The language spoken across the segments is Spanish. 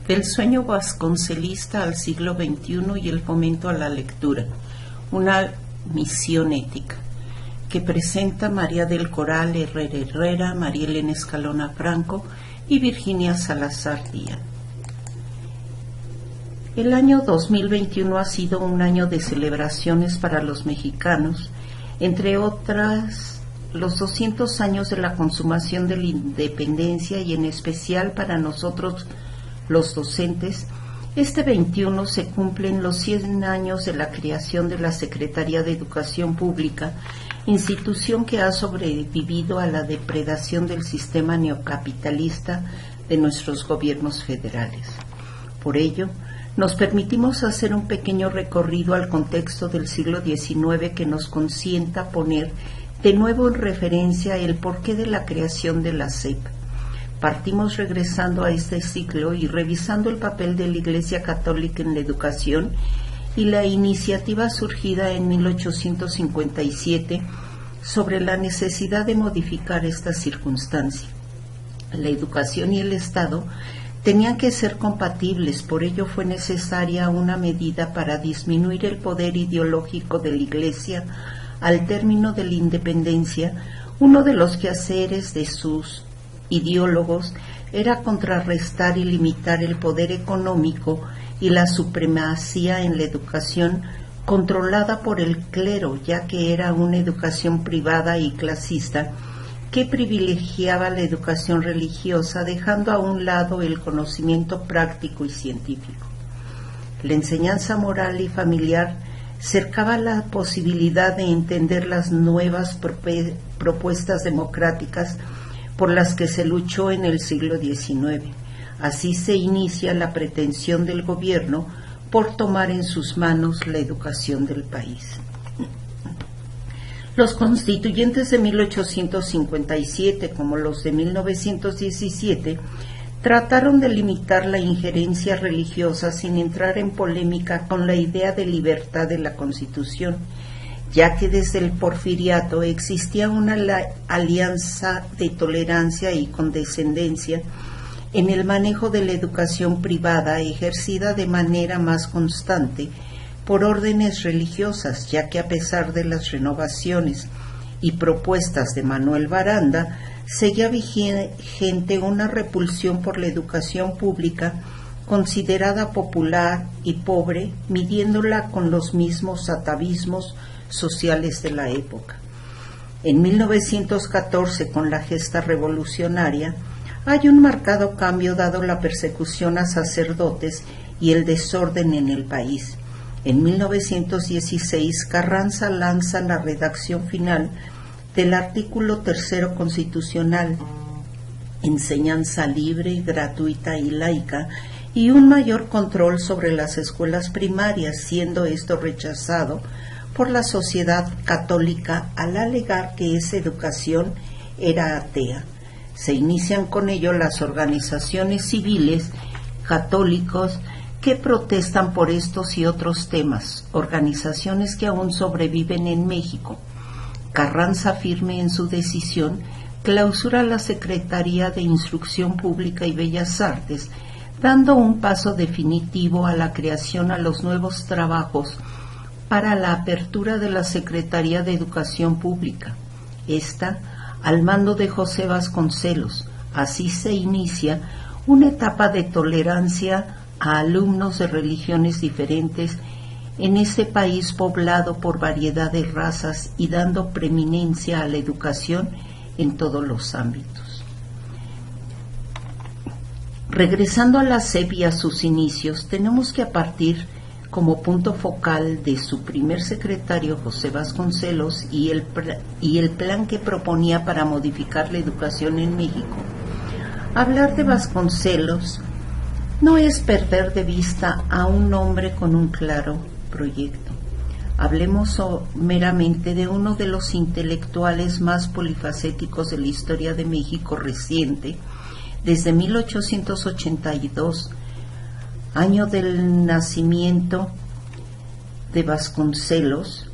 Del sueño vasconcelista al siglo XXI y el fomento a la lectura, una misión ética, que presenta María del Coral Herrera, María Elena Escalona Franco y Virginia Salazar Díaz. El año 2021 ha sido un año de celebraciones para los mexicanos, entre otras los 200 años de la consumación de la independencia y en especial para nosotros los docentes. Este 21 se cumplen los 100 años de la creación de la Secretaría de Educación Pública, institución que ha sobrevivido a la depredación del sistema neocapitalista de nuestros gobiernos federales. Por ello, nos permitimos hacer un pequeño recorrido al contexto del siglo XIX que nos consienta poner de nuevo en referencia el porqué de la creación de la SEP. Partimos regresando a este siglo y revisando el papel de la Iglesia Católica en la educación y la iniciativa surgida en 1857 sobre la necesidad de modificar esta circunstancia. La educación y el Estado tenían que ser compatibles, por ello fue necesaria una medida para disminuir el poder ideológico de la Iglesia. Al término de la independencia, uno de los quehaceres de sus ideólogos era contrarrestar y limitar el poder económico y la supremacía en la educación controlada por el clero, ya que era una educación privada y clasista que privilegiaba la educación religiosa, dejando a un lado el conocimiento práctico y científico. La enseñanza moral y familiar cercaba la posibilidad de entender las nuevas propuestas democráticas por las que se luchó en el siglo XIX. Así se inicia la pretensión del gobierno por tomar en sus manos la educación del país. Los constituyentes de 1857, como los de 1917, trataron de limitar la injerencia religiosa sin entrar en polémica con la idea de libertad de la Constitución, ya que desde el porfiriato existía una alianza de tolerancia y condescendencia en el manejo de la educación privada ejercida de manera más constante por órdenes religiosas, ya que a pesar de las renovaciones y propuestas de Manuel Baranda, seguía vigente una repulsión por la educación pública considerada popular y pobre, midiéndola con los mismos atavismos sociales de la época. En 1914, con la gesta revolucionaria, hay un marcado cambio dado la persecución a sacerdotes y el desorden en el país. En 1916, Carranza lanza la redacción final del artículo 3 constitucional, enseñanza libre, gratuita y laica, y un mayor control sobre las escuelas primarias, siendo esto rechazado por la sociedad católica al alegar que esa educación era atea. Se inician con ello las organizaciones civiles católicos que protestan por estos y otros temas, organizaciones que aún sobreviven en México. Carranza, firme en su decisión, clausura la Secretaría de Instrucción Pública y Bellas Artes, dando un paso definitivo a la creación a los nuevos trabajos para la apertura de la Secretaría de Educación Pública. Esta al mando de José Vasconcelos. Así se inicia una etapa de tolerancia a alumnos de religiones diferentes en este país poblado por variedad de razas y dando preeminencia a la educación en todos los ámbitos. Regresando a la SEP y a sus inicios, tenemos que partir como punto focal de su primer secretario, José Vasconcelos, y el plan que proponía para modificar la educación en México. Hablar de Vasconcelos no es perder de vista a un hombre con un claro proyecto. Hablemos meramente de uno de los intelectuales más polifacéticos de la historia de México reciente, desde 1882, año del nacimiento de Vasconcelos.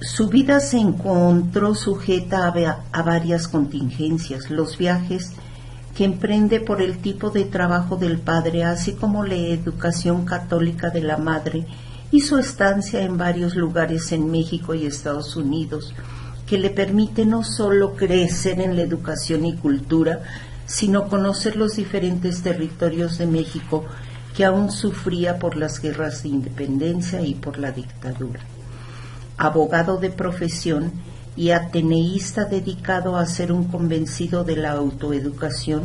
Su vida se encontró sujeta a varias contingencias. Los viajes que emprende por el tipo de trabajo del padre, así como la educación católica de la madre y su estancia en varios lugares en México y Estados Unidos, que le permite no solo crecer en la educación y cultura, sino conocer los diferentes territorios de México que aún sufría por las guerras de independencia y por la dictadura. Abogado de profesión y ateneísta dedicado a ser un convencido de la autoeducación,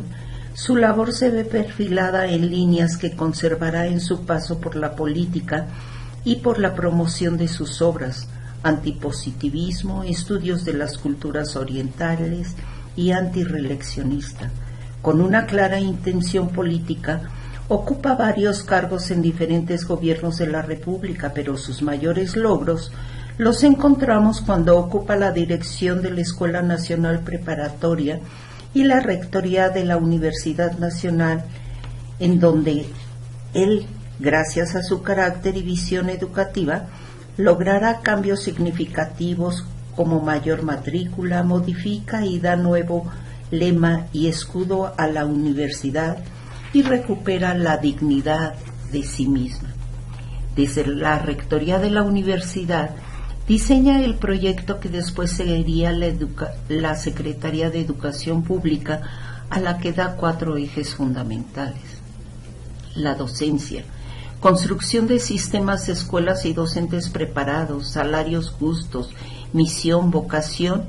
su labor se ve perfilada en líneas que conservará en su paso por la política y por la promoción de sus obras: antipositivismo, estudios de las culturas orientales y antirreeleccionista. Con una clara intención política, ocupa varios cargos en diferentes gobiernos de la República, pero sus mayores logros los encontramos cuando ocupa la dirección de la Escuela Nacional Preparatoria y la rectoría de la Universidad Nacional, en donde él, gracias a su carácter y visión educativa, logrará cambios significativos como mayor matrícula, modifica y da nuevo lema y escudo a la universidad y recupera la dignidad de sí misma. Desde la rectoría de la universidad diseña el proyecto que después sería la Secretaría de Educación Pública, a la que da 4 ejes fundamentales: la docencia, construcción de sistemas de escuelas y docentes preparados, salarios justos, misión, vocación,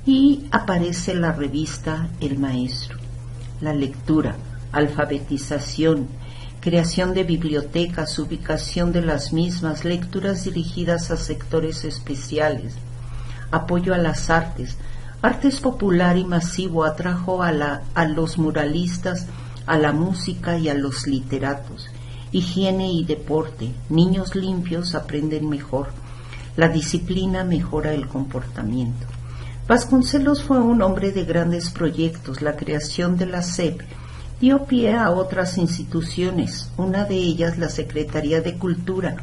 y aparece la revista El Maestro. La lectura, alfabetización, creación de bibliotecas, ubicación de las mismas, lecturas dirigidas a sectores especiales, apoyo a las artes. Artes popular y masivo atrajo a los muralistas, a la música y a los literatos. Higiene y deporte, niños limpios aprenden mejor. La disciplina mejora el comportamiento. Vasconcelos fue un hombre de grandes proyectos. La creación de la SEP dio pie a otras instituciones, una de ellas la Secretaría de Cultura.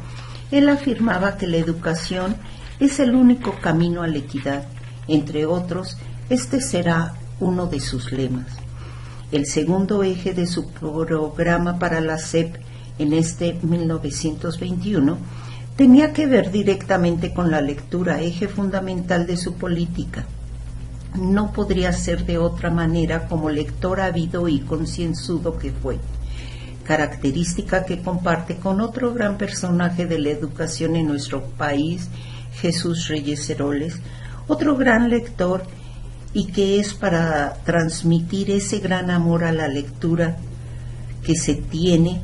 Él afirmaba que la educación es el único camino a la equidad. Entre otros, este será uno de sus lemas. El segundo eje de su programa para la SEP en este 1921 tenía que ver directamente con la lectura, eje fundamental de su política. No podría ser de otra manera como lector ávido y concienzudo que fue, característica que comparte con otro gran personaje de la educación en nuestro país, Jesús Reyes Heroles, otro gran lector, y que es para transmitir ese gran amor a la lectura que se tiene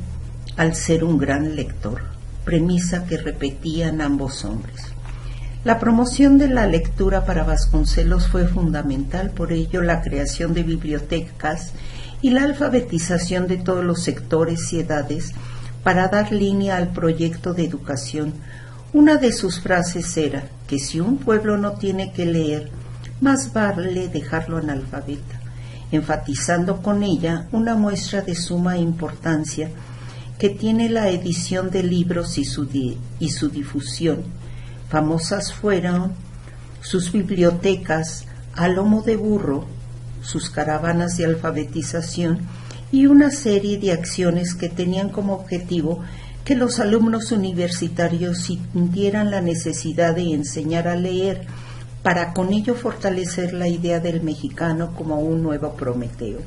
al ser un gran lector, premisa que repetían ambos hombres. La promoción de la lectura para Vasconcelos fue fundamental, por ello la creación de bibliotecas y la alfabetización de todos los sectores y edades para dar línea al proyecto de educación. Una de sus frases era que si un pueblo no tiene que leer, más vale dejarlo analfabeta, enfatizando con ella una muestra de suma importancia que tiene la edición de libros y su difusión. Famosas fueron sus bibliotecas a lomo de burro, sus caravanas de alfabetización y una serie de acciones que tenían como objetivo que los alumnos universitarios sintieran la necesidad de enseñar a leer, para con ello fortalecer la idea del mexicano como un nuevo Prometeo.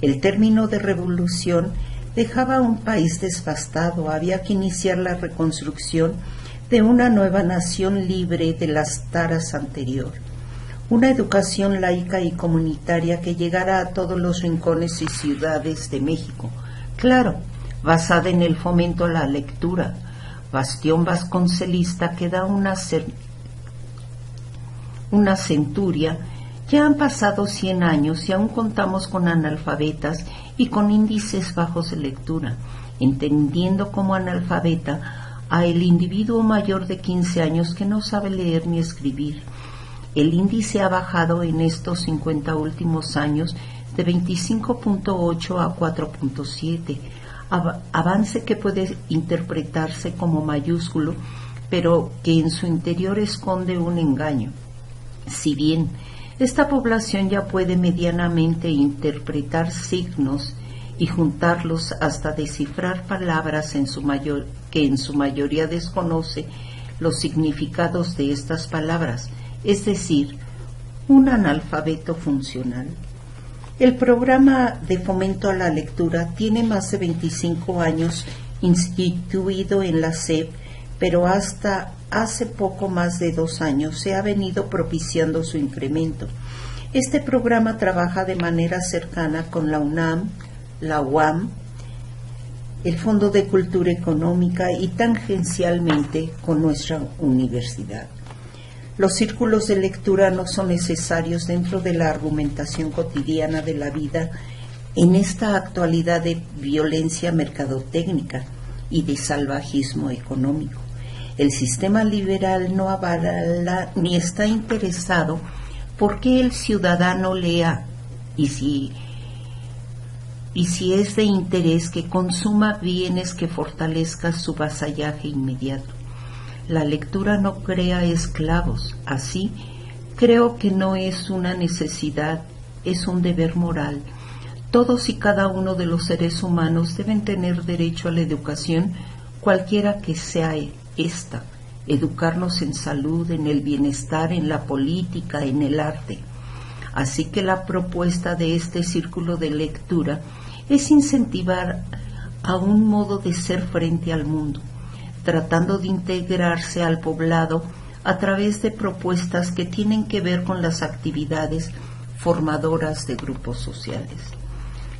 El término de revolución dejaba un país devastado, había que iniciar la reconstrucción de una nueva nación libre de las taras anterior, una educación laica y comunitaria que llegara a todos los rincones y ciudades de México, claro, basada en el fomento a la lectura, bastión vasconcelista que da una centuria. Ya han pasado 100 años y aún contamos con analfabetas y con índices bajos de lectura, entendiendo como analfabeta a el individuo mayor de 15 años que no sabe leer ni escribir. El índice ha bajado en estos 50 últimos años de 25.8 a 4.7, avance que puede interpretarse como mayúsculo, pero que en su interior esconde un engaño. Si bien Esta población ya puede medianamente interpretar signos y juntarlos hasta descifrar palabras que en su mayoría desconoce los significados de estas palabras, es decir, un analfabeto funcional. El programa de fomento a la lectura tiene más de 25 años instituido en la SEP, pero hasta hace poco más de 2 años se ha venido propiciando su incremento. Este programa trabaja de manera cercana con la UNAM, la UAM, el Fondo de Cultura Económica y tangencialmente con nuestra universidad. Los círculos de lectura no son necesarios dentro de la argumentación cotidiana de la vida en esta actualidad de violencia mercadotécnica y de salvajismo económico. El sistema liberal no avala ni está interesado por que el ciudadano lea y si es de interés que consuma bienes que fortalezcan su vasallaje inmediato. La lectura no crea esclavos, así creo que no es una necesidad, es un deber moral. Todos y cada uno de los seres humanos deben tener derecho a la educación, cualquiera que sea esta, educarnos en salud, en el bienestar, en la política, en el arte. Así que la propuesta de este círculo de lectura es incentivar a un modo de ser frente al mundo, tratando de integrarse al poblado a través de propuestas que tienen que ver con las actividades formadoras de grupos sociales.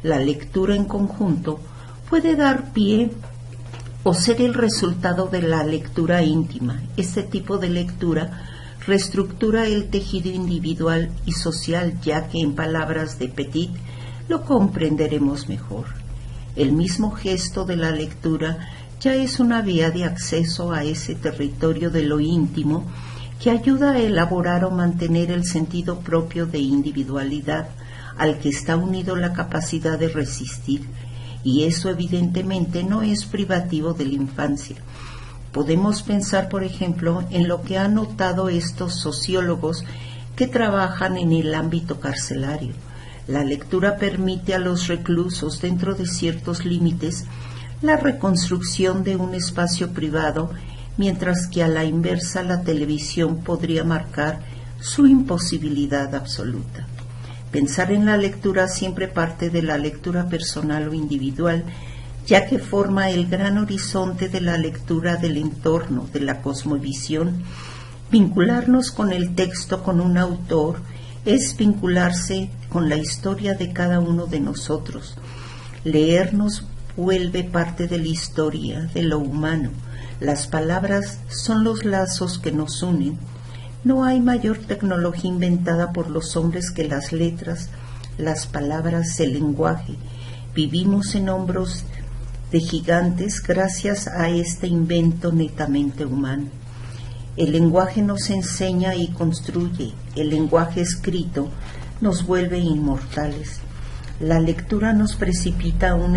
La lectura en conjunto puede dar pie o ser el resultado de la lectura íntima. Este tipo de lectura reestructura el tejido individual y social, ya que en palabras de Petit lo comprenderemos mejor. El mismo gesto de la lectura ya es una vía de acceso a ese territorio de lo íntimo que ayuda a elaborar o mantener el sentido propio de individualidad al que está unido la capacidad de resistir, y eso evidentemente no es privativo de la infancia. Podemos pensar, por ejemplo, en lo que han notado estos sociólogos que trabajan en el ámbito carcelario. La lectura permite a los reclusos, dentro de ciertos límites, la reconstrucción de un espacio privado, mientras que a la inversa la televisión podría marcar su imposibilidad absoluta. Pensar en la lectura siempre parte de la lectura personal o individual, ya que forma el gran horizonte de la lectura del entorno, de la cosmovisión. Vincularnos con el texto, con un autor, es vincularse con la historia de cada uno de nosotros. Leernos vuelve parte de la historia, de lo humano. Las palabras son los lazos que nos unen. No hay mayor tecnología inventada por los hombres que las letras, las palabras, el lenguaje. Vivimos en hombros de gigantes gracias a este invento netamente humano. El lenguaje nos enseña y construye. El lenguaje escrito nos vuelve inmortales. La lectura nos precipita a un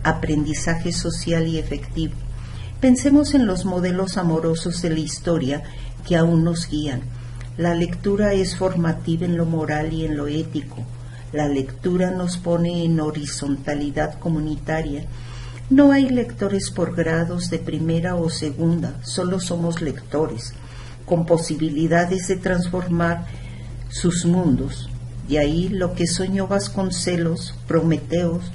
aprendizaje social y efectivo. Pensemos en los modelos amorosos de la historia que aún nos guían. La lectura es formativa en lo moral y en lo ético. La lectura nos pone en horizontalidad comunitaria. No hay lectores por grados de primera o segunda, solo somos lectores, con posibilidades de transformar sus mundos. De ahí lo que soñó Vasconcelos, Prometeos,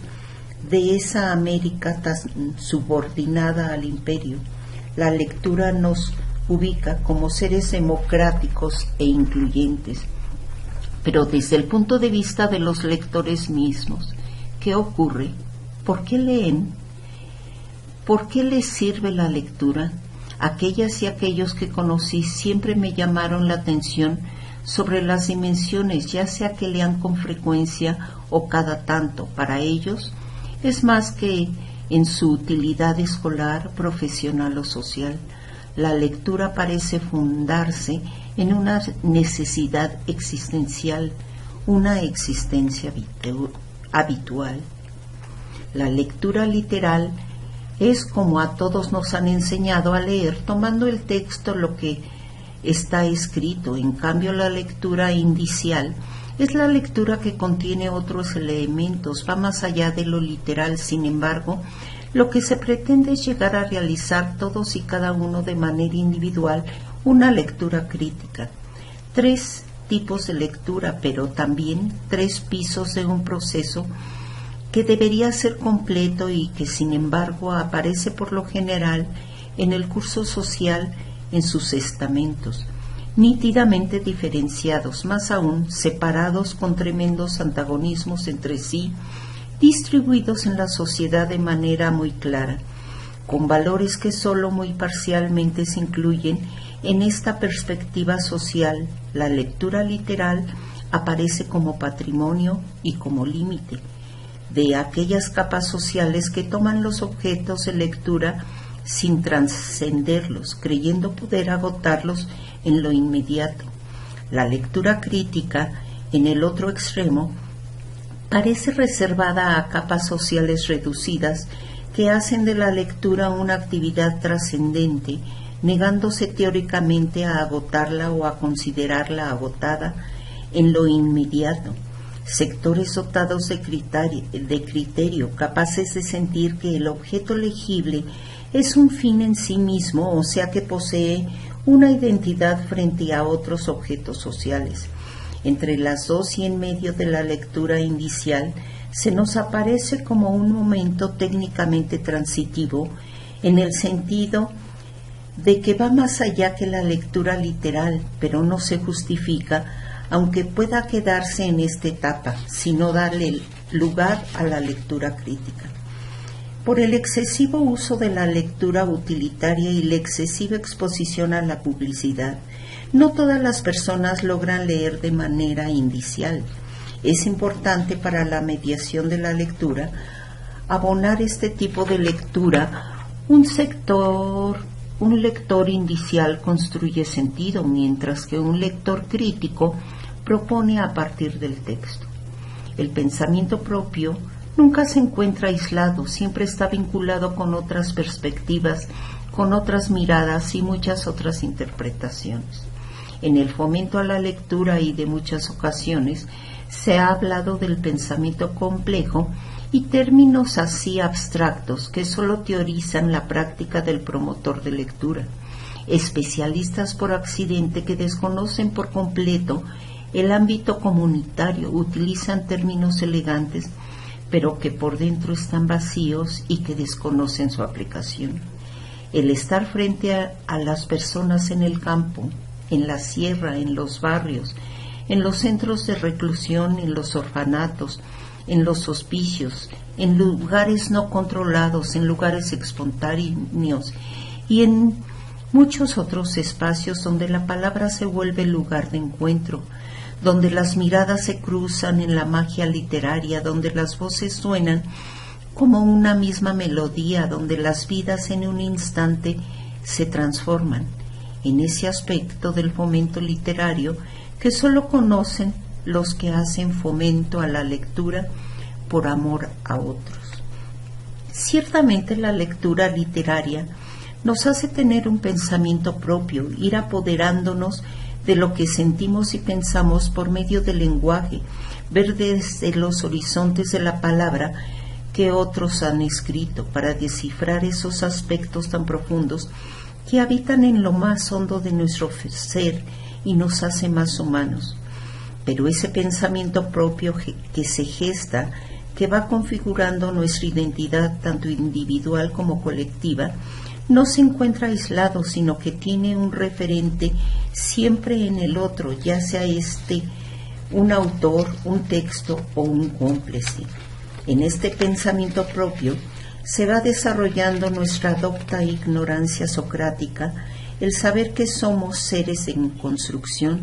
de esa América tan subordinada al imperio. La lectura nos ubica como seres democráticos e incluyentes. Pero desde el punto de vista de los lectores mismos, ¿qué ocurre? ¿Por qué leen? ¿Por qué les sirve la lectura? Aquellas y aquellos que conocí siempre me llamaron la atención sobre las dimensiones, ya sea que lean con frecuencia o cada tanto. Para ellos es más que en su utilidad escolar, profesional o social. La lectura parece fundarse en una necesidad existencial, una existencia habitual. La lectura literal es como a todos nos han enseñado a leer, tomando el texto lo que está escrito. En cambio, la lectura indicial es la lectura que contiene otros elementos, va más allá de lo literal. Sin embargo, lo que se pretende es llegar a realizar todos y cada uno de manera individual una lectura crítica. 3 tipos de lectura, pero también 3 pisos de un proceso que debería ser completo y que sin embargo aparece por lo general en el curso social en sus estamentos, nítidamente diferenciados, más aún separados con tremendos antagonismos entre sí, distribuidos en la sociedad de manera muy clara, con valores que sólo muy parcialmente se incluyen en esta perspectiva social. La lectura literal aparece como patrimonio y como límite de aquellas capas sociales que toman los objetos de lectura sin trascenderlos, creyendo poder agotarlos en lo inmediato. La lectura crítica, en el otro extremo, parece reservada a capas sociales reducidas que hacen de la lectura una actividad trascendente, negándose teóricamente a agotarla o a considerarla agotada en lo inmediato. Sectores dotados de criterio, capaces de sentir que el objeto legible es un fin en sí mismo, o sea que posee una identidad frente a otros objetos sociales. Entre las dos y en medio de la lectura indicial se nos aparece como un momento técnicamente transitivo, en el sentido de que va más allá que la lectura literal, pero no se justifica, aunque pueda quedarse en esta etapa, sino darle lugar a la lectura crítica. Por el excesivo uso de la lectura utilitaria y la excesiva exposición a la publicidad, no todas las personas logran leer de manera indicial. Es importante para la mediación de la lectura abonar este tipo de lectura. Un lector indicial construye sentido, mientras que un lector crítico propone a partir del texto. El pensamiento propio nunca se encuentra aislado, siempre está vinculado con otras perspectivas, con otras miradas y muchas otras interpretaciones. En el fomento a la lectura y de muchas ocasiones se ha hablado del pensamiento complejo y términos así abstractos que solo teorizan la práctica del promotor de lectura. Especialistas por accidente que desconocen por completo el ámbito comunitario utilizan términos elegantes, pero que por dentro están vacíos y que desconocen su aplicación. El estar frente a las personas en el campo, en la sierra, en los barrios, en los centros de reclusión, en los orfanatos, en los hospicios, en lugares no controlados, en lugares espontáneos y en muchos otros espacios donde la palabra se vuelve lugar de encuentro, donde las miradas se cruzan en la magia literaria, donde las voces suenan como una misma melodía, donde las vidas en un instante se transforman. En ese aspecto del fomento literario que solo conocen los que hacen fomento a la lectura por amor a otros. Ciertamente la lectura literaria nos hace tener un pensamiento propio, ir apoderándonos de lo que sentimos y pensamos por medio del lenguaje, ver desde los horizontes de la palabra que otros han escrito para descifrar esos aspectos tan profundos que habitan en lo más hondo de nuestro ser y nos hace más humanos. Pero ese pensamiento propio que se gesta, que va configurando nuestra identidad tanto individual como colectiva, no se encuentra aislado, sino que tiene un referente siempre en el otro, ya sea un autor, un texto o un cómplice. En este pensamiento propio se va desarrollando nuestra docta ignorancia socrática, el saber que somos seres en construcción,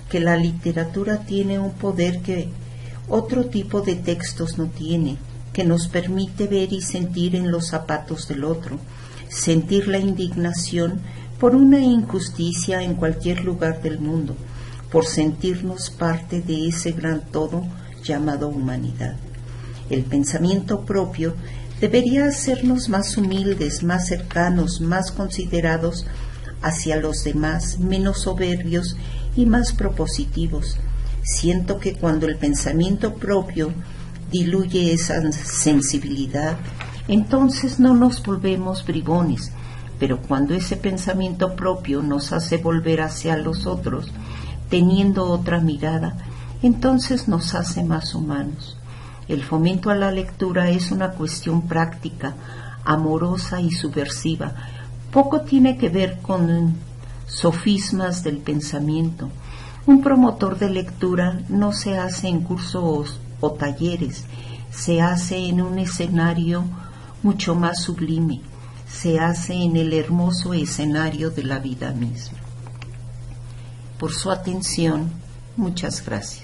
que la literatura tiene un poder que otro tipo de textos no tiene, que nos permite ver y sentir en los zapatos del otro, sentir la indignación por una injusticia en cualquier lugar del mundo, por sentirnos parte de ese gran todo llamado humanidad. El pensamiento propio debería hacernos más humildes, más cercanos, más considerados hacia los demás, menos soberbios y más propositivos. Siento que cuando el pensamiento propio diluye esa sensibilidad, entonces no nos volvemos bribones, pero cuando ese pensamiento propio nos hace volver hacia los otros, teniendo otra mirada, entonces nos hace más humanos. El fomento a la lectura es una cuestión práctica, amorosa y subversiva. Poco tiene que ver con sofismas del pensamiento. Un promotor de lectura no se hace en cursos o talleres, se hace en un escenario mucho más sublime, se hace en el hermoso escenario de la vida misma. Por su atención, muchas gracias.